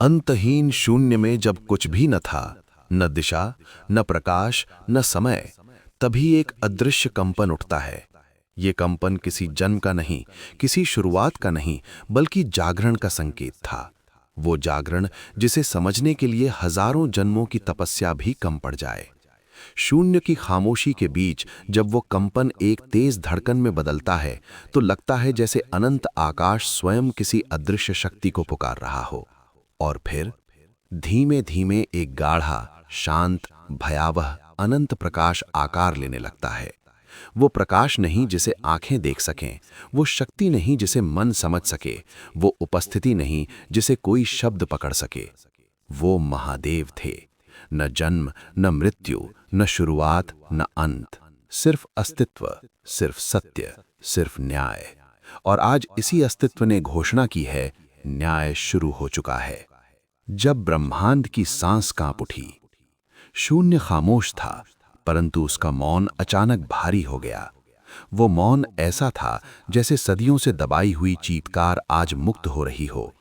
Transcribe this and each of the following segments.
अंतहीन शून्य में जब कुछ भी न था, न दिशा, न प्रकाश, न समय, तभी एक अदृश्य कंपन उठता है। ये कंपन किसी जन्म का नहीं, किसी शुरुआत का नहीं, बल्कि जागरण का संकेत था। वो जागरण जिसे समझने के लिए हजारों जन्मों की तपस्या भी कम पड़ जाए। शून्य की खामोशी के बीच जब वो कंपन एक तेज धड़कन में बदलता है, तो लगता है जैसे अनंत आकाश स्वयं किसी अदृश्य शक्ति को पुकार रहा हो। और फिर धीमे धीमे एक गाढ़ा, शांत, भयावह, अनंत प्रकाश आकार लेने लगता है। वो प्रकाश नहीं जिसे आंखें देख सकें, वो शक्ति नहीं जिसे मन समझ सके, वो उपस्थिति नहीं जिसे कोई शब्द पकड़ सके। वो महादेव थे। न जन्म, न मृत्यु, न शुरुआत, न अंत, सिर्फ अस्तित्व, सिर्फ सत्य, सिर्फ न्याय। और आज इसी अस्तित्व ने घोषणा की है, न्याय शुरू हो चुका है। जब ब्रह्मांड की सांस कांप उठी, शून्य खामोश था, परंतु उसका मौन अचानक भारी हो गया। वो मौन ऐसा था जैसे सदियों से दबाई हुई चीत्कार आज मुक्त हो रही हो।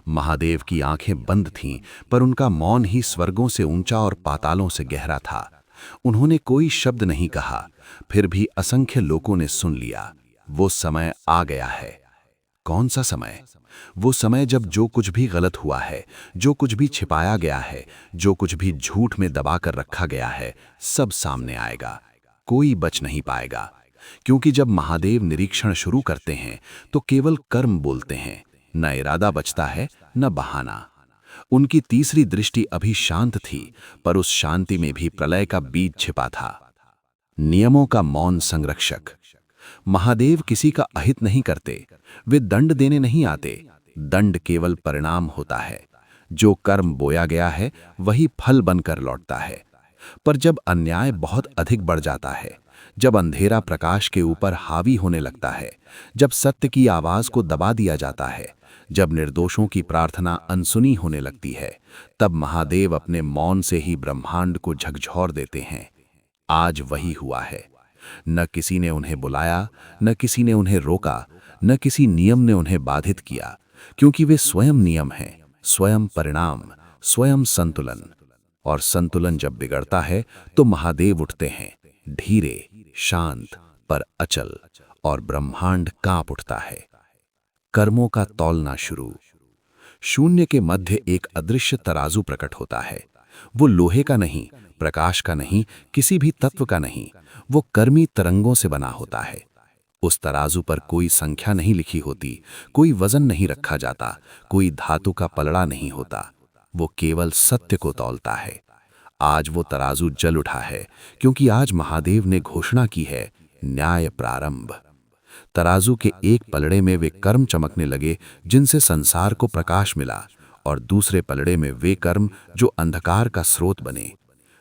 महादेव की आंखें बंद थीं, पर उनका मौन ही स्वर्गों से ऊंचा और पातालों से गहरा था। उन्होंने कोई शब्द नहीं कहा, फिर भी असंख्य लोगों ने सुन लिया। वो समय आ गया है। कौन सा समय? वो समय जब जो कुछ भी गलत हुआ है, जो कुछ भी छिपाया गया है, जो कुछ भी झूठ में दबा कर रखा गया है, सब सामने आएगा। कोई बच नहीं पाएगा। क्योंकि जब महादेव निरीक्षण शुरू करते हैं तो केवल कर्म बोलते हैं, न इरादा बचता है, न बहाना। उनकी तीसरी दृष्टि अभी शांत थी, पर उस शांति में भी प्रलय का बीज छिपा था। नियमों का मौन संरक्षक। महादेव किसी का अहित नहीं करते। वे दंड देने नहीं आते। दंड केवल परिणाम होता है। जो कर्म बोया गया है वही फल बनकर लौटता है। पर जब अन्याय बहुत अधिक बढ़ जाता है, जब अंधेरा प्रकाश के ऊपर हावी होने लगता है, जब सत्य की आवाज को दबा दिया जाता है, जब निर्दोषों की प्रार्थना अनसुनी होने लगती है, तब महादेव अपने मौन से ही ब्रह्मांड को झकझोर देते हैं। आज वही हुआ है। न किसी ने उन्हें बुलाया, न किसी ने उन्हें रोका, न किसी नियम ने उन्हें बाधित किया, क्योंकि वे स्वयं नियम हैं, स्वयं परिणाम, स्वयं संतुलन। और संतुलन जब बिगड़ता है तो महादेव उठते हैं, धीरे, शांत, पर अचल, और ब्रह्मांड कांप उठता है। कर्मों का तौलना शुरू। शून्य के मध्य एक अदृश्य तराजू प्रकट होता है। वो लोहे का नहीं, प्रकाश का नहीं, किसी भी तत्व का नहीं, वो कर्मी तरंगों से बना होता है। उस तराजू पर कोई संख्या नहीं लिखी होती, कोई वजन नहीं रखा जाता, कोई धातु का पलड़ा नहीं होता। वो केवल सत्य को तौलता है। आज वो तराजू जल उठा है, क्योंकि आज महादेव ने घोषणा की है, न्याय प्रारंभ। तराजू के एक पलड़े में वे कर्म चमकने लगे जिनसे संसार को प्रकाश मिला, और दूसरे पलड़े में वे कर्म जो अंधकार का स्रोत बने।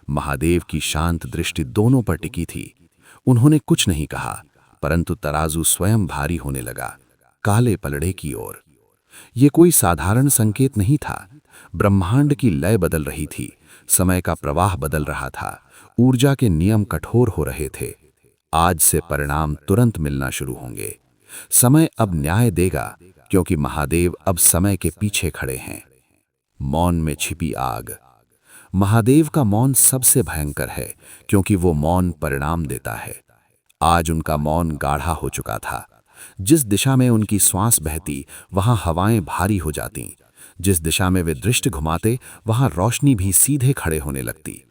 महादेव की शांत दृष्टि दोनों पर टिकी थी। उन्होंने कुछ नहीं कहा, परंतु तराजू स्वयं भारी होने लगा, काले पलड़े की ओर। ये कोई साधारण संकेत नहीं था। ब्रह्मांड की लय बदल रही थी, समय का प्रवाह बदल रहा था, ऊर्जा के नियम कठोर हो रहे थे। आज से परिणाम तुरंत मिलना शुरू होंगे। समय अब न्याय देगा, क्योंकि महादेव अब समय के पीछे खड़े हैं। मौन में छिपी आग। महादेव का मौन सबसे भयंकर है, क्योंकि वो मौन परिणाम देता है। आज उनका मौन गाढ़ा हो चुका था। जिस दिशा में उनकी श्वास बहती, वहां हवाएं भारी हो जाती। जिस दिशा में वे दृष्टि घुमाते, वहां रोशनी भी सीधे खड़े होने लगती।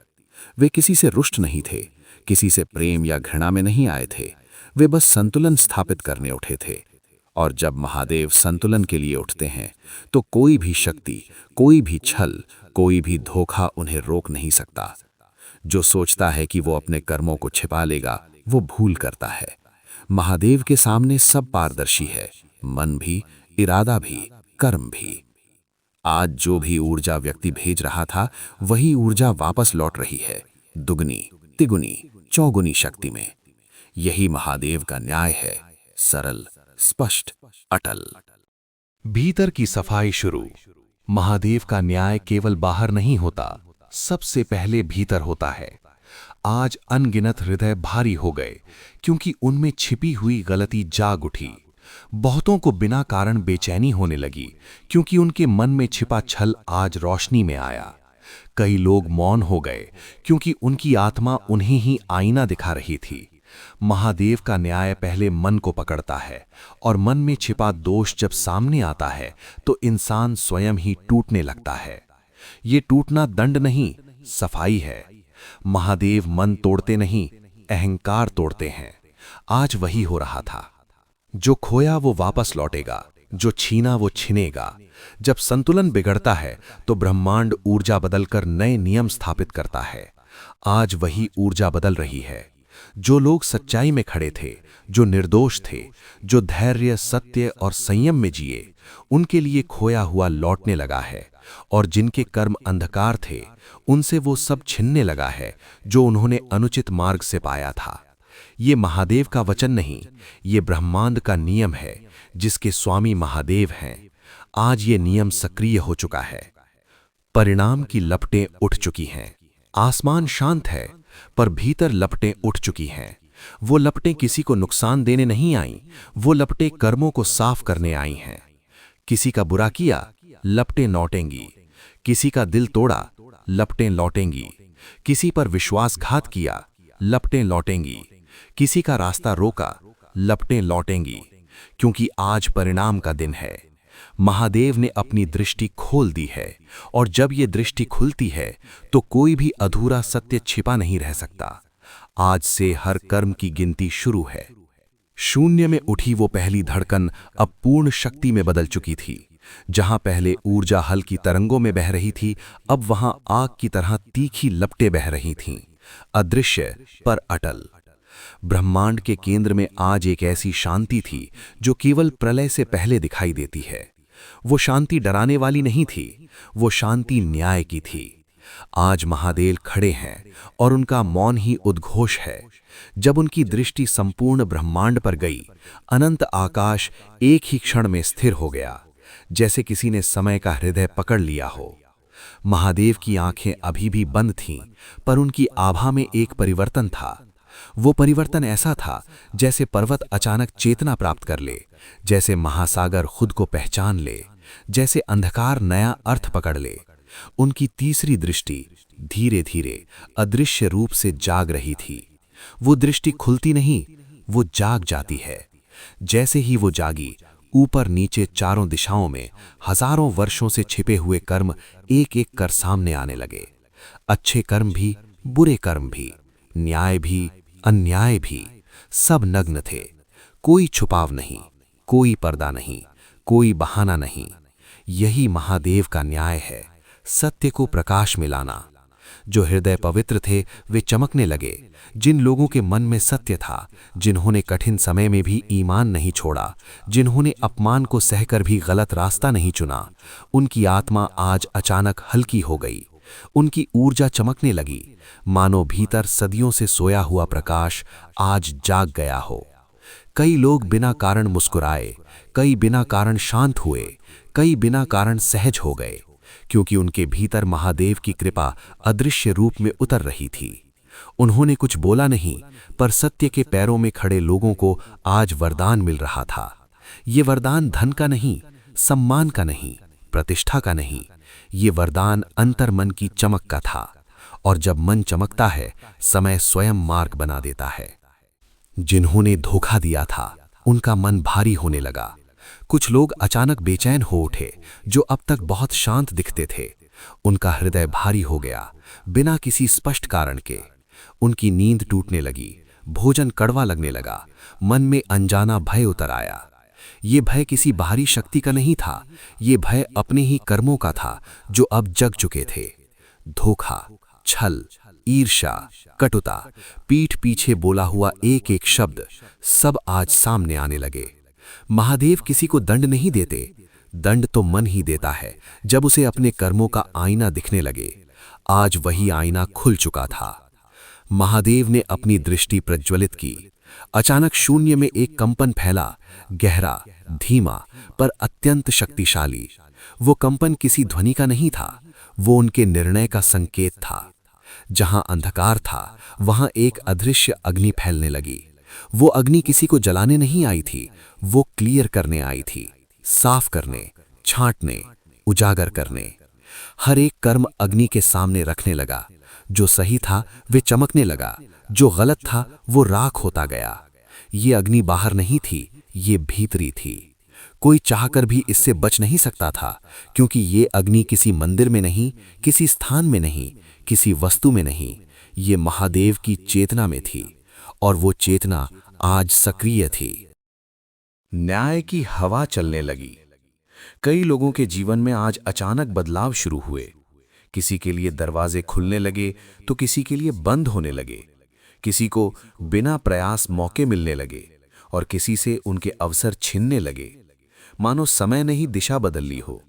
वे किसी से रुष्ट नहीं थे, किसी से प्रेम या घृणा में नहीं आए थे। वे बस संतुलन स्थापित करने उठे थे। और जब महादेव संतुलन के लिए उठते हैं, तो कोई भी शक्ति, कोई भी छल, कोई भी धोखा उन्हें रोक नहीं सकता। जो सोचता है कि वो अपने कर्मों को छिपा लेगा, वो भूल करता है। महादेव के सामने सब पारदर्शी है, मन भी, इरादा भी, कर्म भी। आज जो भी ऊर्जा व्यक्ति भेज रहा था, वही ऊर्जा वापस लौट रही है, दुगनी, तिगुनी, चौगुनी शक्ति में। यही महादेव का न्याय है, सरल, स्पष्ट, अटल। भीतर की सफाई शुरू। महादेव का न्याय केवल बाहर नहीं होता, सबसे पहले भीतर होता है। आज अनगिनत हृदय भारी हो गए, क्योंकि उनमें छिपी हुई गलती जाग उठी। बहुतों को बिना कारण बेचैनी होने लगी, क्योंकि उनके मन में छिपा छल आज रोशनी में आया। कई लोग मौन हो गए, क्योंकि उनकी आत्मा उन्हें ही आईना दिखा रही थी। महादेव का न्याय पहले मन को पकड़ता है, और मन में छिपा दोष जब सामने आता है तो इंसान स्वयं ही टूटने लगता है। ये टूटना दंड नहीं, सफाई है। महादेव मन तोड़ते नहीं, अहंकार तोड़ते हैं। आज वही हो रहा था। जो खोया वो वापस लौटेगा, जो छीना वो छिनेगा। जब संतुलन बिगड़ता है तो ब्रह्मांड ऊर्जा बदलकर नए नियम स्थापित करता है। आज वही ऊर्जा बदल रही है। जो लोग सच्चाई में खड़े थे, जो निर्दोष थे, जो धैर्य, सत्य और संयम में जिए, उनके लिए खोया हुआ लौटने लगा है। और जिनके कर्म अंधकार थे, उनसे वो सब छिनने लगा है जो उन्होंने अनुचित मार्ग से पाया था। ये महादेव का वचन नहीं, ये ब्रह्मांड का नियम है, जिसके स्वामी महादेव हैं। आज ये नियम सक्रिय हो चुका है। परिणाम की लपटें उठ चुकी हैं। आसमान शांत है, पर भीतर लपटें उठ चुकी हैं। वो लपटें किसी को नुकसान देने नहीं आईं, वो लपटें कर्मों को साफ करने आई हैं। किसी का बुरा किया, लपटें लौटेंगी। किसी का दिल तोड़ा, लपटें लौटेंगी। किसी पर विश्वासघात किया, लपटें लौटेंगी। किसी का रास्ता रोका, लपटें लौटेंगी। क्योंकि आज परिणाम का दिन है। महादेव ने अपनी दृष्टि खोल दी है, और जब ये दृष्टि खुलती है तो कोई भी अधूरा सत्य छिपा नहीं रह सकता। आज से हर कर्म की गिनती शुरू है। शून्य में उठी वो पहली धड़कन अब पूर्ण शक्ति में बदल चुकी थी। जहां पहले ऊर्जा हल्की तरंगों में बह रही थी, अब वहां आग की तरह तीखी लपटें बह रही थीं, अदृश्य पर अटल। ब्रह्मांड के केंद्र में आज एक ऐसी शांति थी जो केवल प्रलय से पहले दिखाई देती है। वो शांति डराने वाली नहीं थी, वो शांति न्याय की थी। आज महादेव खड़े हैं, और उनका मौन ही उद्घोष है। जब उनकी दृष्टि संपूर्ण ब्रह्मांड पर गई, अनंत आकाश एक ही क्षण में स्थिर हो गया, जैसे किसी ने समय का हृदय पकड़ लिया हो। महादेव की आंखें अभी भी बंद थीं, पर उनकी आभा में एक परिवर्तन था। वो परिवर्तन ऐसा था जैसे पर्वत अचानक चेतना प्राप्त कर ले, जैसे महासागर खुद को पहचान ले, जैसे अंधकार नया अर्थ पकड़ ले। उनकी तीसरी दृष्टि धीरे धीरे अदृश्य रूप से जाग रही थी। वो दृष्टि खुलती नहीं, वो जाग जाती है। जैसे ही वो जागी, ऊपर नीचे चारों दिशाओं में हजारों वर्षों से छिपे हुए कर्म एक एक कर सामने आने लगे। अच्छे कर्म भी, बुरे कर्म भी, न्याय भी, अन्याय भी, सब नग्न थे। कोई छुपाव नहीं, कोई पर्दा नहीं, कोई बहाना नहीं। यही महादेव का न्याय है, सत्य को प्रकाश में लाना। जो हृदय पवित्र थे वे चमकने लगे। जिन लोगों के मन में सत्य था, जिन्होंने कठिन समय में भी ईमान नहीं छोड़ा, जिन्होंने अपमान को सहकर भी गलत रास्ता नहीं चुना, उनकी आत्मा आज अचानक हल्की हो गई। उनकी ऊर्जा चमकने लगी, मानो भीतर सदियों से सोया हुआ प्रकाश आज जाग गया हो। कई लोग बिना कारण मुस्कुराए, कई बिना कारण शांत हुए, कई बिना कारण सहज हो गए, क्योंकि उनके भीतर महादेव की कृपा अदृश्य रूप में उतर रही थी। उन्होंने कुछ बोला नहीं, पर सत्य के पैरों में खड़े लोगों को आज वरदान मिल रहा था। ये वरदान धन का नहीं, सम्मान का नहीं, प्रतिष्ठा का नहीं, ये वरदान अंतर्मन की चमक का था। और जब मन चमकता है, समय स्वयं मार्ग बना देता है। जिन्होंने धोखा दिया था, उनका मन भारी होने लगा। कुछ लोग अचानक बेचैन हो उठे, जो अब तक बहुत शांत दिखते थे। उनका हृदय भारी हो गया, बिना किसी स्पष्ट कारण के। उनकी नींद टूटने लगी, भोजन कड़वा लगने लगा, मन में अनजाना भय उतर आया। ये भय किसी बाहरी शक्ति का नहीं था, ये भय अपने ही कर्मों का था जो अब जग चुके थे। धोखा, छल, ईर्ष्या, कटुता, पीठ पीछे बोला हुआ एक एक शब्द, सब आज सामने आने लगे। महादेव किसी को दंड नहीं देते, दंड तो मन ही देता है जब उसे अपने कर्मों का आईना दिखने लगे। आज वही आईना खुल चुका था। महादेव ने अपनी दृष्टि प्रज्वलित की। अचानक शून्य में एक कंपन फैला, गहरा, धीमा, पर अत्यंत शक्तिशाली। वो कंपन किसी ध्वनि का नहीं था, वो उनके निर्णय का संकेत था। जहां अंधकार था, वहां एक अदृश्य अग्नि फैलने लगी। वो अग्नि किसी को जलाने नहीं आई थी, वो क्लियर करने आई थी, साफ करने, छांटने, उजागर करने। हर एक कर्म अग्नि के सामने रखने लगा। जो सही था वे चमकने लगा, जो गलत था वो राख होता गया। ये अग्नि बाहर नहीं थी, ये भीतरी थी। कोई चाहकर भी इससे बच नहीं सकता था, क्योंकि ये अग्नि किसी मंदिर में नहीं, किसी स्थान में नहीं, किसी वस्तु में नहीं, ये महादेव की चेतना में थी, और वो चेतना आज सक्रिय थी। न्याय की हवा चलने लगी। कई लोगों के जीवन में आज अचानक बदलाव शुरू हुए। किसी के लिए दरवाजे खुलने लगे तो किसी के लिए बंद होने लगे। किसी को बिना प्रयास मौके मिलने लगे और किसी से उनके अवसर छिनने लगे। मानो समय ने ही दिशा बदल ली हो।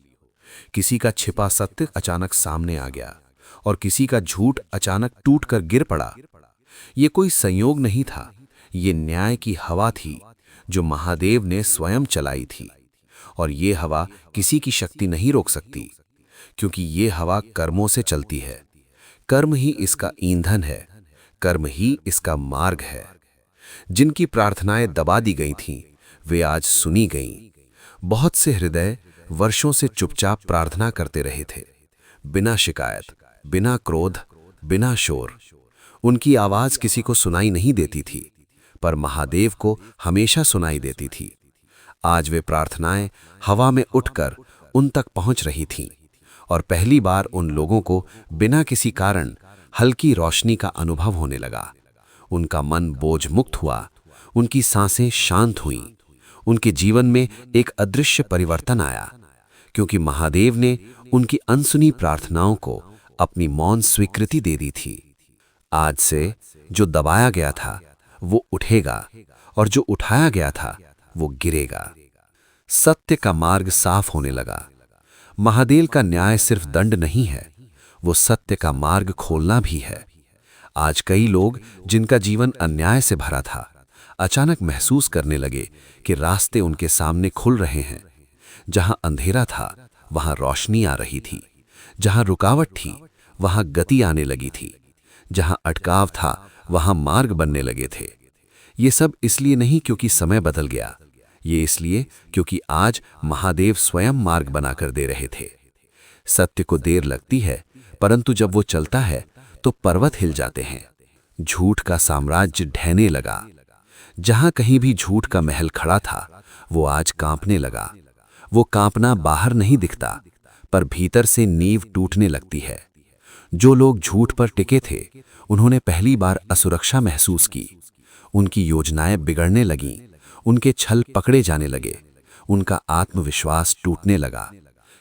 किसी का छिपा सत्य अचानक सामने आ गया और किसी का झूठ अचानक टूटकर गिर पड़ा। ये कोई संयोग नहीं था, ये न्याय की हवा थी जो महादेव ने स्वयं चलाई थी। और ये हवा किसी की शक्ति नहीं रोक सकती, क्योंकि ये हवा कर्मों से चलती है। कर्म ही इसका ईंधन है, कर्म ही इसका मार्ग है। जिनकी प्रार्थनाएं दबा दी गई थीं, वे आज सुनी गईं। बहुत से हृदय वर्षों से चुपचाप प्रार्थना करते रहे थे, बिना शिकायत, बिना क्रोध, बिना शोर। उनकी आवाज किसी को सुनाई नहीं देती थी, पर महादेव को हमेशा सुनाई देती थी। आज वे प्रार्थनाएं हवा में उठकर उन तक पहुंच रही थीं, और पहली बार उन लोगों को बिना किसी कारण हल्की रोशनी का अनुभव होने लगा। उनका मन बोझ मुक्त हुआ, उनकी सांसें शांत हुईं, उनके जीवन में एक अदृश्य परिवर्तन आया, क्योंकि महादेव ने उनकी अनसुनी प्रार्थनाओं को अपनी मौन स्वीकृति दे दी थी। आज से जो दबाया गया था वो उठेगा, और जो उठाया गया था वो गिरेगा। सत्य का मार्ग साफ होने लगा। महादेव का न्याय सिर्फ दंड नहीं है, वो सत्य का मार्ग खोलना भी है। आज कई लोग जिनका जीवन अन्याय से भरा था, अचानक महसूस करने लगे कि रास्ते उनके सामने खुल रहे हैं। जहां अंधेरा था वहां रोशनी आ रही थी, जहां रुकावट थी वहां गति आने लगी थी, जहां अटकाव था वहां मार्ग बनने लगे थे। ये सब इसलिए नहीं क्योंकि समय बदल गया, ये इसलिए क्योंकि आज महादेव स्वयं मार्ग बनाकर दे रहे थे। सत्य को देर लगती है, परंतु जब वो चलता है तो पर्वत हिल जाते हैं। झूठ का साम्राज्य ढहने लगा। जहां कहीं भी झूठ का महल खड़ा था, वो आज कांपने लगा। वो कांपना बाहर नहीं दिखता, पर भीतर से नींव टूटने लगती है। जो लोग झूठ पर टिके थे, उन्होंने पहली बार असुरक्षा महसूस की। उनकी योजनाएं बिगड़ने लगीं, उनके छल पकड़े जाने लगे, उनका आत्मविश्वास टूटने लगा,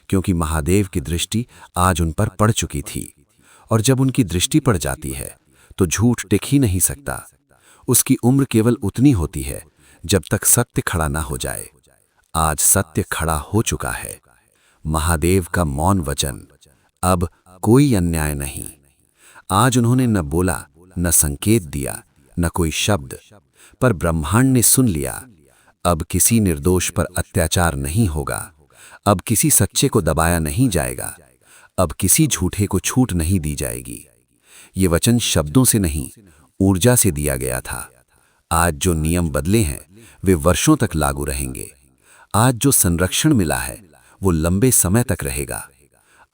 क्योंकि महादेव की दृष्टि आज उन पर पड़ चुकी थी। और जब उनकी दृष्टि पड़ जाती है तो झूठ टिक ही नहीं सकता। उसकी उम्र केवल उतनी होती है जब तक सत्य खड़ा ना हो जाए। आज सत्य खड़ा हो चुका है। महादेव का मौन वचन, अब कोई अन्याय नहीं। आज उन्होंने न बोला, न संकेत दिया, न कोई शब्द, पर ब्रह्मांड ने सुन लिया। अब किसी निर्दोष पर अत्याचार नहीं होगा। अब किसी सच्चे को दबाया नहीं जाएगा। अब किसी झूठे को छूट नहीं दी जाएगी। ये वचन शब्दों से नहीं, ऊर्जा से दिया गया था। आज जो नियम बदले हैं वे वर्षों तक लागू रहेंगे। आज जो संरक्षण मिला है वो लंबे समय तक रहेगा।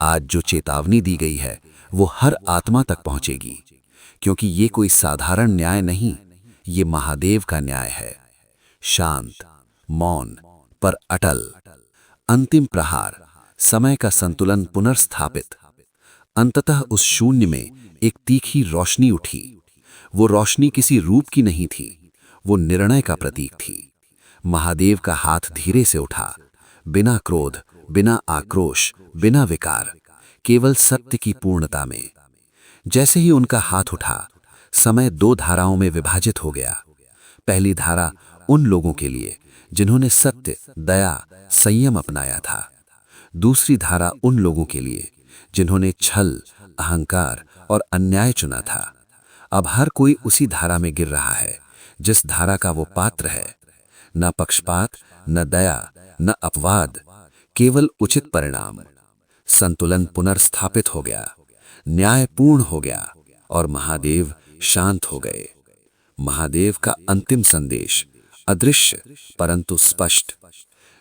आज जो चेतावनी दी गई है वो हर आत्मा तक पहुंचेगी, क्योंकि ये कोई साधारण न्याय नहीं, ये महादेव का न्याय है। शांत, मौन, पर अटल। अंतिम प्रहार, समय का संतुलन पुनर्स्थापित। अंततः उस शून्य में एक तीखी रोशनी उठी। वो रोशनी किसी रूप की नहीं थी, वो निर्णय का प्रतीक थी। महादेव का हाथ धीरे से उठा, बिना क्रोध, बिना आक्रोश, बिना विकार, केवल सत्य की पूर्णता में। जैसे ही उनका हाथ उठा, समय दो धाराओं में विभाजित हो गया। पहली धारा उन लोगों के लिए जिन्होंने सत्य, दया, संयम अपनाया था। दूसरी धारा उन लोगों के लिए जिन्होंने छल, अहंकार और अन्याय चुना था। अब हर कोई उसी धारा में गिर रहा है जिस धारा का वो पात्र है। न पक्षपात, न दया, न अपवाद, केवल उचित परिणाम। संतुलन पुनर्स्थापित हो गया, न्याय पूर्ण हो गया और महादेव शांत हो गए। महादेव का अंतिम संदेश, अदृश्य परंतु स्पष्ट।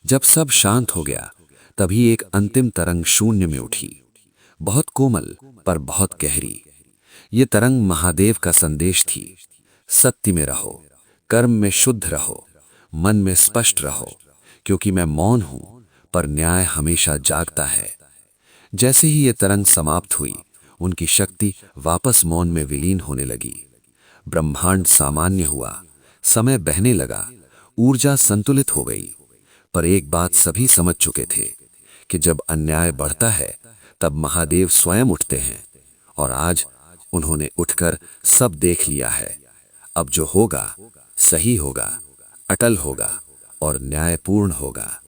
जब सब शांत हो गया, तभी एक अंतिम तरंग शून्य में उठी, बहुत कोमल पर बहुत गहरी। ये तरंग महादेव का संदेश थी, सत्य में रहो, कर्म में शुद्ध रहो, मन में स्पष्ट रहो, क्योंकि मैं मौन हूं पर न्याय हमेशा जागता है। जैसे ही ये तरंग समाप्त हुई, उनकी शक्ति वापस मौन में विलीन होने लगी। ब्रह्मांड सामान्य हुआ, समय बहने लगा, ऊर्जा संतुलित हो गई। पर एक बात सभी समझ चुके थे कि जब अन्याय बढ़ता है, तब महादेव स्वयं उठते हैं। और आज उन्होंने उठकर सब देख लिया है। अब जो होगा सही होगा, अटल होगा और न्यायपूर्ण होगा।